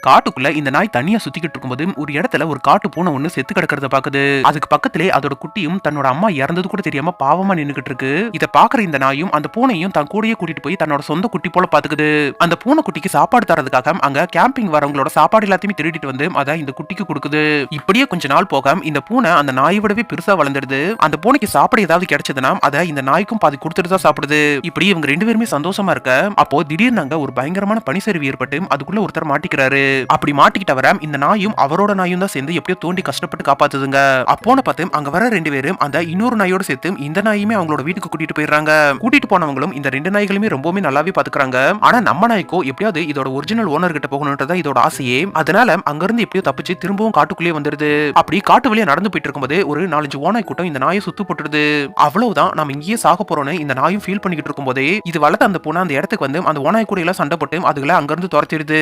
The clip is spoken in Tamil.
காட்டுக்குள்ள இந்த நாய் தனியா சுத்திக்கிட்டு இருக்கும்போது ஒரு இடத்துல ஒரு காட்டு பூனை ஒண்ணு செத்து கிடக்கிறத பாக்குது. அதுக்கு பக்கத்திலே அதோட குட்டியும் தன்னோட அம்மா இறந்தது கூட தெரியாம பாவமா நின்னுகிட்டு இருக்கு. இத பாக்குற இந்த நாயும் அந்த பூனையும் தன் கூடயே கூட்டிட்டு போய் தன்னோட சொந்த குட்டி போல பாத்துக்குது. அந்த பூனை குட்டிக்கு சாப்பாடு தரதுக்காக அங்க கேம்பிங் வரவங்களோட சாப்பாடு எல்லாத்தையுமே திருடிட்டு வந்து அத இந்த குட்டிக்கு கொடுக்குது. இப்படியே கொஞ்ச நாள் போக இந்த பூனை அந்த நாயை விடவே பெருசா வளர்ந்துடுது. அந்த பூனைக்கு சாப்பாடு ஏதாவது கிடைச்சதுன்னா அத இந்த நாய்க்கும் பாதி கொடுத்துட்டு தான் சாப்பிடுது. இப்படி இவங்க ரெண்டு பேருமே சந்தோஷமா இருக்க அப்போ திடீர்னு அங்க ஒரு பயங்கரமான பனிச்சரிவு ஏற்பட்டு அதுக்குள்ள ஒருத்தர் மாட்டிக்கிறாரு. அப்படி மாட்டிக்கிட்டவர இந்த நாயும் அவரோட நாயும் தான் சேர்ந்து எப்படியோ தோண்டி கஷ்டப்பட்டு காப்பாத்துதுங்க. அப்போன பார்த்து அங்க வர ரெண்டு பேரும் அந்த இன்னொரு நாயோட சேர்த்து இந்த நாயுமே அவங்களோட வீட்டுக்கு கூட்டிட்டு போயிடுறாங்க. கூட்டிட்டு போனவங்களும் இந்த ரெண்டு நாய்களுமே ரொம்பவே நல்லாவே பாத்துக்கிறாங்க. ஆனா நம்ம நாய்க்கோ எப்படியாவது இதோட ஒரிஜினல் ஓனர் கிட்ட போகணும்ன்றதா இதோட ஆசையே. அதனால அங்க இருந்து எப்படியோ தப்பிச்சு திரும்பவும் காட்டுக்குள்ளே வந்துருது. அப்படி காட்டு வழியா நடந்து போயிட்டு இருக்கும்போது ஒரு 4-5 ஓநாய் கூட்டம் இந்த நாயை சுத்து போட்டுடுது. அவ்வளவுதான், நம்ம இங்கேயே சாக போறோம்னு இந்த நாயும் ஃபீல் பண்ணிக்கிட்டு இருக்கும் போதே இது வளர்த்த அந்த பூனை அந்த இடத்துக்கு வந்து அந்த ஓநாய் கூட எல்லாம் சண்டை போட்டு அதுகளை அங்க இருந்து துரத்திடுது.